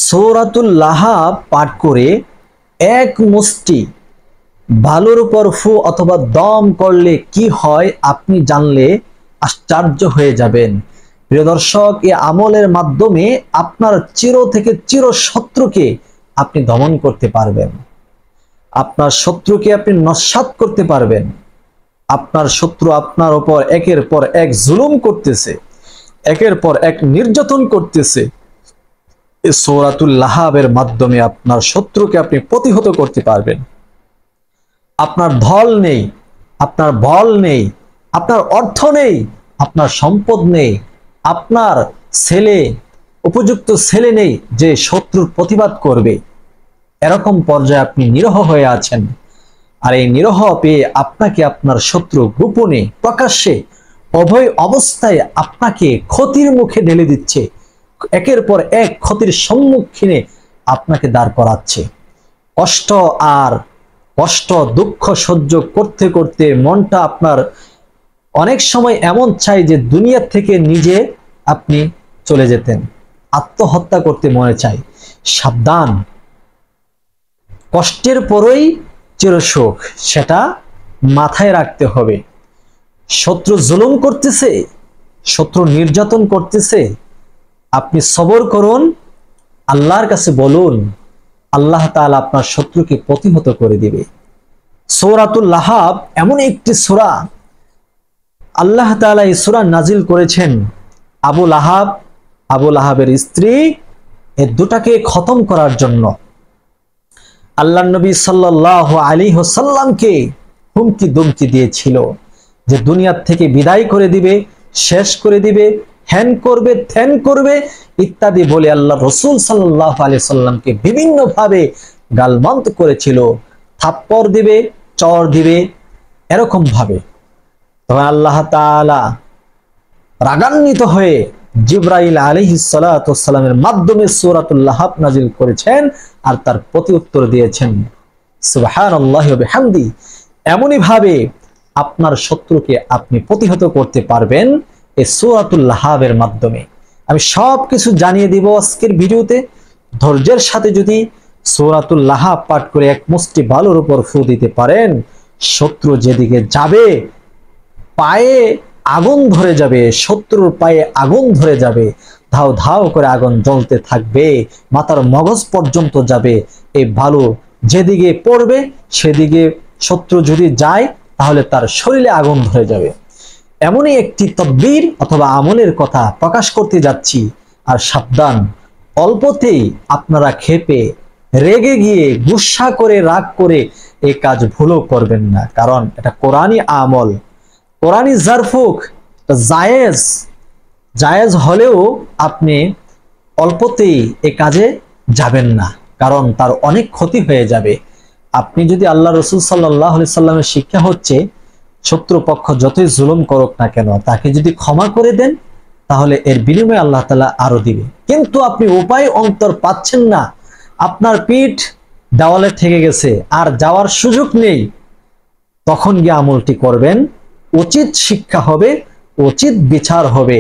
সূরাতুল লাহাব পাঠ করে এক মুষ্টি বালুর উপর ফু অথবা দম করলে কি হয় আপনি জানলে আশ্চর্য হয়ে যাবেন। প্রিয় দর্শক, এই আমলের মাধ্যমে আপনার চির থেকে চির শত্রুকে আপনি দমন করতে পারবেন, আপনার শত্রুকে আপনি নস্যাৎ করতে পারবেন। আপনার শত্রু আপনার উপর একের পর এক জুলুম করতেছে, একের পর এক নির্যাতন করতেছে, এই সূরাতুল লাহাবের মাধ্যমে আপনার শত্রুকে আপনি প্রতিহত করতে পারবেন। আপনার ঢল নেই, আপনার বল নেই, আপনার অর্থ নেই, আপনার সম্পদ নেই, আপনার ছেলে উপযুক্ত ছেলে নেই যে শত্রুর প্রতিবাদ করবে। এরকম পর্যায়ে আপনি নিরহ হয়ে আছেন, আর এই নিরহ পেয়ে আপনাকে আপনার শত্রু গোপনে প্রকাশ্যে উভয় অবস্থায় আপনাকে ক্ষতির মুখে ঢেলে দিচ্ছে, একের পর এক ক্ষতির সম্মুখীনে আপনাকে দাঁড় করাচ্ছে। কষ্ট দুঃখ সহ্য করতে করতে মনটা আপনার অনেক সময় এমন চাই যে দুনিয়া থেকে নিজে আপনি চলে যেতেন, আত্মহত্যা করতে মনে চাই। সাবধান, কষ্টের পরই চিরসুখ, সেটা মাথায় রাখতে হবে। শত্রু জুলুম করতেছে, শত্রু নির্যাতন করতেছে, আপনি সবর করুন, আল্লাহর কাছে বলুন, আল্লাহ তাআলা আপনার শত্রুকে প্রতিহত করে দিবে। সূরাতুল লাহাব এমন একটি সূরা, আল্লাহ তাআলা এই সূরা নাজিল করেছেন আবু লাহাবের স্ত্রী এই দুটাকে খতম করার জন্য। আল্লাহর নবী সাল্লাল্লাহু আলাইহি ওয়াসাল্লামকে হুমকি দুমকি দিয়েছিল যে দুনিয়ার থেকে বিদায় করে দিবে, শেষ করে দিবে, হ্যান করবে, ত্যান করবে ইত্যাদি বলে আল্লাহ রাসূল সাল্লাল্লাহু আলাইহি ওয়াসাল্লামকে বিভিন্ন ভাবে গালমন্দ করেছিল, থাপ্পড় দিবে, চর দিবে, এরকম ভাবে। তবে আল্লাহ তাআলা রাগান্বিত হয়ে জিবরাইল আলাইহিস সালাতু ওয়াস সালামের মাধ্যমে সূরাতুল লাহাব নাজিল করেছেন আর তার প্রতিউত্তর দিয়েছেন। সুবহানাল্লাহি ওয়া বিহামদি। এমনই ভাবে আপনার শত্রুকে আপনি প্রতিহত করতে পারবেন এই সূরাতুল লাহাবের মাধ্যমে। আমি সবকিছু জানিয়ে দিব আজকের ভিডিওতে। ধৈর্যের সাথে যদি সূরাতুল লাহাব পাঠ করে এক মুষ্টি বালুর উপর ফু দিতে পারেন, শত্রু যেদিকে যাবে পায়ে আগুন ধরে যাবে, শত্রুর পায়ে আগুন ধরে যাবে, ধাও ধাও করে আগুন জ্বলতে থাকবে, মাথার মগজ পর্যন্ত যাবে। এই বালু যেদিকে পড়বে সেদিকে শত্রু যদি যায় তাহলে তার শরীরে আগুন ধরে যাবে। এমনই একটি তদবির অথবা আমলের কথা প্রকাশ করতে যাচ্ছি। আর সাবধান, অল্পতেই আপনারা ক্ষেপে রেগে গিয়ে গুসা করে রাগ করে এই কাজ ভুলও করবেন না, কারণ এটা কোরআনী আমল, কোরআনী জারফুক, জায়েজ হলেও আপনি অল্পতেই এ কাজে যাবেন না, কারণ তার অনেক ক্ষতি হয়ে যাবে। আপনি যদি আল্লাহ রাসূল সাল্লাল্লাহু আলাইহি সাল্লামের শিক্ষা হচ্ছে শত্রুপক্ষ যতই জুলুম করুক না কেন তাকে যদি ক্ষমা করে দেন তাহলে এর বিনিময়ে আল্লাহ তাআলা আরো দিবে। কিন্তু আপনি উপায় অন্তর পাচ্ছেন না, আপনার পিঠ দেওয়ালে ঠেকে গেছে আর যাওয়ার সুযোগ নেই, তখন গিয়ে আমলটি করবেন, উচিত শিক্ষা হবে, উচিত বিচার হবে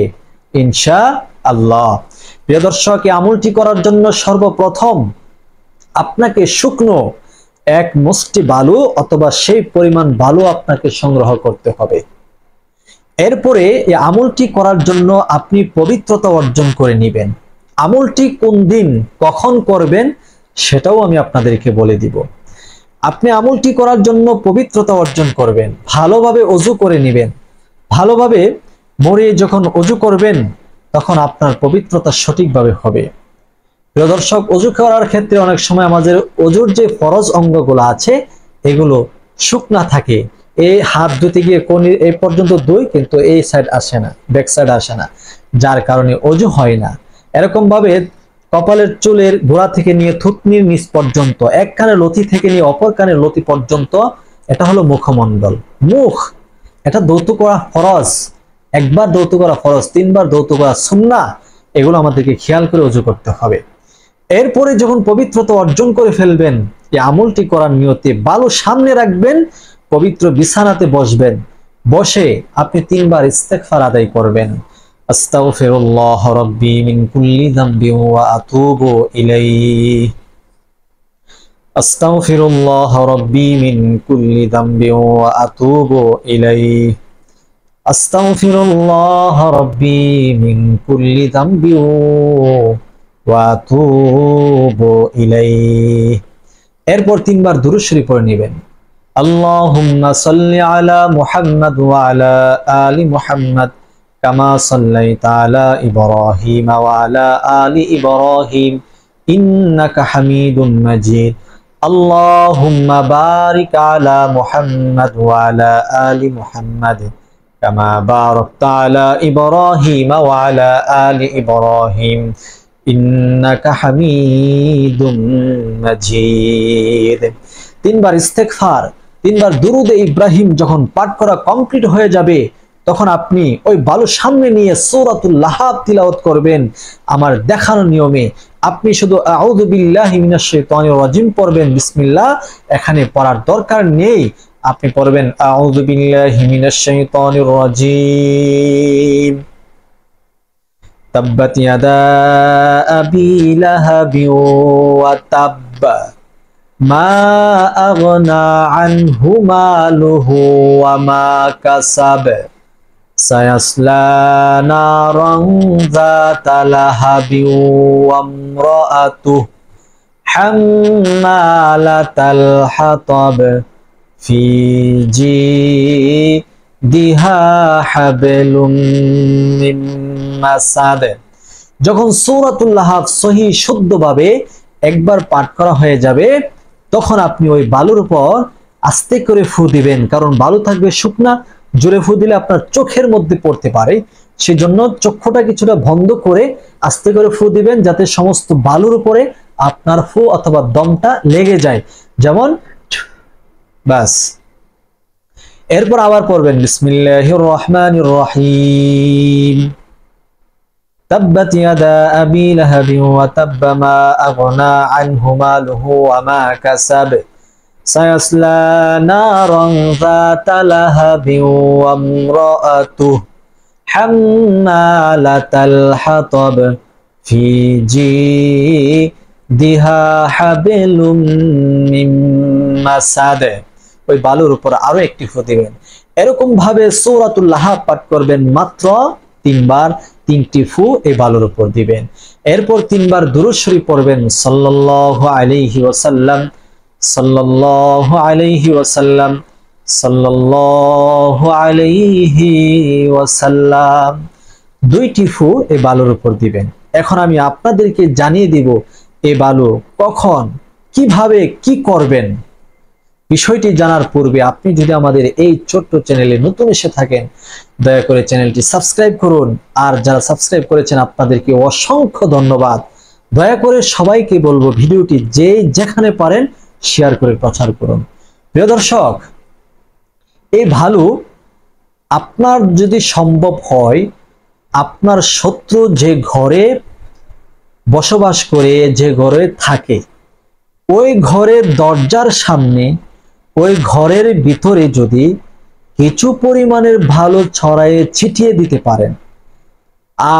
ইনশাআল্লাহ। প্রিয় দর্শক, এই আমলটি করার জন্য সর্বপ্রথম আপনাকে শুকনো এক মুষ্টি বালু অথবা সেই পরিমাণ বালু আপনাকে সংগ্রহ করতে হবে। এরপরে এই আমলটি করার জন্য আপনি পবিত্রতা অর্জন করে নেবেন। আমলটি কোন দিন কখন করবেন সেটাও আমি আপনাদেরকে বলে দিব। আপনি আমলটি করার জন্য পবিত্রতা অর্জন করবেন, ভালোভাবে ওযু করে নেবেন। ভালোভাবে মরে যখন ওযু করবেন তখন আপনার পবিত্রতা সঠিকভাবে হবে। প্রিয় দর্শক, ওযু করার ক্ষেত্রে অনেক সময় আমাদের ওযুর যে ফরজ অঙ্গগুলো আছে এগুলো শুকনা থাকে, এই হাত ধুতে গিয়ে কোনি এই পর্যন্ত দুই, কিন্তু এই সাইড আসে না, ব্যাক সাইড আসে না, যার কারণে ওযু হয় না। এরকম ভাবে কপালের চুলের গোড়া থেকে নিয়ে থুতনির নিচ পর্যন্ত, এক কানের লতি থেকে নিয়ে অপর কানের লতি পর্যন্ত, এটা হলো মুখমণ্ডল। মুখ এটা ধৌত করা ফরজ, একবার ধৌত করা ফরজ, তিনবার ধৌত করা সুন্নাহ। এগুলো আমাদেরকে খেয়াল করে ওযু করতে হবে। এরপরে যখন পবিত্রতা অর্জন করে ফেলবেন, এই আমলটি করার নিয়তে বালু সামনে রাখবেন, পবিত্র বিছানাতে বসবেন, বসে আপনি তিনবার ইস্তেগফার আদায় করবেন। আস্তাগফিরুল্লাহ রাব্বি মিন কুল্লি যামবি ওয়া আতুবু ইলাইহি আস্তাগফিরুল্লাহ রাব্বি মিন কুল্লি যামবি ওয়া আতুবু ইলাইহি আস্তাগফিরুল্লাহ রাব্বি মিন কুল্লি যামবি ওয়া আতুবু ইলাইহি। এরপর তিনবার দুরূদ শরীফ পড়ে নেবেন। আল্লাহুম্মা সাল্লি আলা মুহাম্মাদ ওয়া আলা আলি মুহাম্মাদ কামা সাল্লাইতা আলা ইব্রাহিম ওয়া আলা আলি ইব্রাহিম ইন্নাকা হামিদুম মাজিদ। আল্লাহুম্মা বারিক আলা মুহাম্মাদ ওয়া আলা আলি মুহাম্মাদ কামা বারাকতা আলা ইব্রাহিম ওয়া আলা আলি ইব্রাহিম ইন্নাকা হামিদুম মাজিদ। তিনবার ইস্তেগফার, তিনবার দুরুদে ইব্রাহিম যখন পাঠ করা কমপ্লিট হয়ে যাবে, তখন আপনি ওই বালু সামনে নিয়ে সূরাতুল লাহাব তিলাওয়াত করবেন আমার দেখানো নিয়মে। আপনি শুধু আউযু বিল্লাহি মিনাশ শাইতানির রাজিম পড়বেন, বিসমিল্লাহ এখানে পড়ার দরকার নেই। আপনি পড়বেন আউযু বিল্লাহি মিনাশ শাইতানির রাজিম তাব্বাত ইয়াদা আবি লাহাবি ওয়া তাব্বা মা আগনা আনহু মালুহু ওয়া মা কাসাব সায়াসলা নারান যাতা লাহাবি ওয়া ইমরাআতুহু হাম্মালাতাল হাতাব ফি জিদিহা হাবলুম মিন মাসাদ। যখন সূরাতুল লাহাব সহি শুদ্ধভাবে একবার পাঠ করা হয়ে যাবে, তখন আপনি ওই বালুর উপর আস্তে করে ফু দিবেন, কারণ বালু থাকবে শুকনা, জোরে ফু দিলে আপনার চোখের মধ্যে পড়তে পারে। সেজন্য চক্ষুটা কিছুটা বন্ধ করে আস্তে করে ফু দিবেন, যাতে সমস্ত বালুর উপরে আপনার ফু অথবা দমটা লেগে যায়, যেমন বাস। এরপর আবার পড়বেন বিসমিল্লাহির রহমানির রহিম তাব্বাত ইয়াদা আবি লাহাবি ওয়া তাব্বা মা আগনা আনহু মালুহু ওয়া মা কাসাব সায়াসলা নারান যাতা লাহাবি ওয়া ইমরাআতুহু হাম্মালাতাল হাতাব ফি জিদিহা হাবলুম মিন মাসাদ। ওই বালুর উপর আরো একটি ফু দিবেন। এরকম ভাবে সূরাতুল লাহাব পাঠ করবেন মাত্র তিনবার, তিনটি ফু এই বালুর উপর দিবেন। এরপর তিনবার দুরূদ শরীফ পড়বেন সাল্লাল্লাহু আলাইহি ওয়াসাল্লাম সাল্লাল্লাহু আলাইহি ওয়াসাল্লাম সাল্লাল্লাহু আলাইহি ওয়াসাল্লাম। দুইটি ফু এই বালুর উপর দিবেন। এখন আমি আপনাদেরকে জানিয়ে দিব এই বালু কখন, কিভাবে, কি করবেন। বিষয়টি জানার পূর্বে আপনি যদি আমাদের এই ছোট্ট চ্যানেলে নতুন এসে থাকেন, দয়া করে চ্যানেলটি সাবস্ক্রাইব করুন। আর যারা সাবস্ক্রাইব করেছেন আপনাদেরকে অসংখ্য ধন্যবাদ। দয়া করে সবাইকে বলবো ভিডিওটি যে যেখানে পারেন শেয়ার করে প্রচার করুন। প্রিয় দর্শক, এই ভালু আপনার যদি সম্ভব হয়, আপনার শত্রু যে ঘরে বসবাস করে, যে ঘরে থাকে, ওই ঘরের দরজার সামনে, ওই ঘরের ভিতরে যদি কিছু পরিমাণের ভালো ছড়ায়ে ছিটিয়ে দিতে পারেন,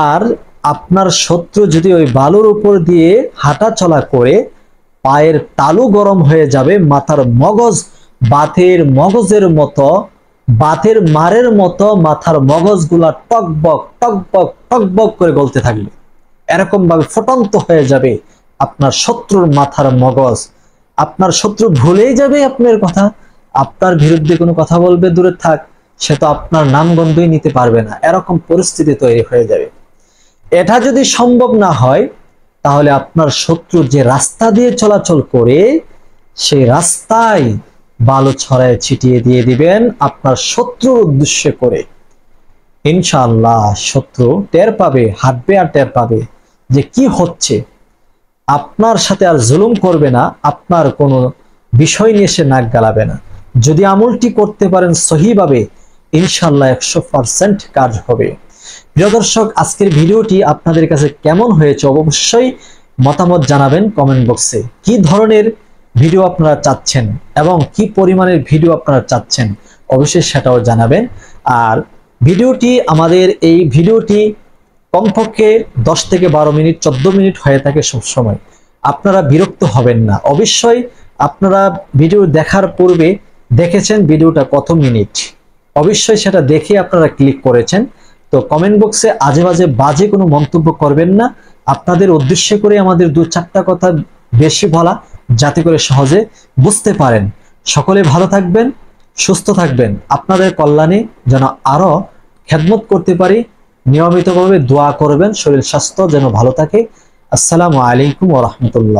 আর আপনার শত্রু যদি ওই বালুর উপর দিয়ে হাঁটা চলা করে, পায়ের তালু গরম হয়ে যাবে, মাথার মগজ বাতের মগজের মতো, বাতের মারের মতো মাথার মগজগুলা টকবক টকবক টকবক করে গলতে থাকবে। এরকম ভাবে ফুটন্ত হয়ে যাবে আপনার শত্রুর মাথার মগজ। আপনার শত্রু ভুলেই যাবে আপনার কথা, আপনার বিরুদ্ধে কোনো কথা বলবে দূরে থাক, সে তো আপনার নামগন্ধই নিতে পারবে না। এরকম পরিস্থিতি তৈরি হয়ে যাবে। এটা যদি সম্ভব না হয়, তাহলে আপনার শত্রু যে রাস্তা দিয়ে চলাচল করে, সেই রাস্তায় বালু ছড়ায় ছিটিয়ে দিয়ে দিবেন আপনার শত্রুর উদ্দেশ্য করে। ইনশাআল্লাহ শত্রু টের পাবে, হাঁটবে আর টের পাবে যে কি হচ্ছে। আপনার সাথে আর জুলুম করবে না, আপনার কোনো বিষয় নিয়ে সে নাক গালাবে না। যদি আমলটি করতে পারেন সহিভাবে, ইনশাআল্লাহ 100% কাজ হবে। প্রিয় দর্শক, আজকের ভিডিওটি আপনাদের কাছে কেমন হয়েছে অবশ্যই মতামত জানাবেন কমেন্ট বক্সে। কি ধরনের ভিডিও আপনারা চাচ্ছেন এবং কি পরিমাণের ভিডিও আপনারা চাচ্ছেন অবশ্যই সেটাও জানাবেন। আর আমাদের এই ভিডিওটি কমপক্ষে 10 থেকে 12 মিনিট 14 মিনিট হয়ে থাকে সবসময়। আপনারা বিরক্ত হবেন না। অবশ্যই আপনারা ভিডিও দেখার পূর্বে দেখেছেন ভিডিওটা কত মিনিট, অবশ্যই সেটা দেখে আপনারা ক্লিক করেছেন। তো কমেন্ট বক্সে বাজে কোনো মন্তব্য করবেন না। আপনাদের উদ্দেশ্য করে আমাদের 2-4টা কথা বেশি বলা, যাতে করে সহজে বুঝতে পারেন। সকলে ভালো থাকবেন, সুস্থ থাকবেন, আপনাদের কল্যাণে যেন আরো খেদমত করতে পারি। নিয়মিতভাবে দোয়া করবেন শরীর স্বাস্থ্য যেন ভালো থাকে। আসসালামু আলাইকুম ওয়া রাহমাতুল্লাহ।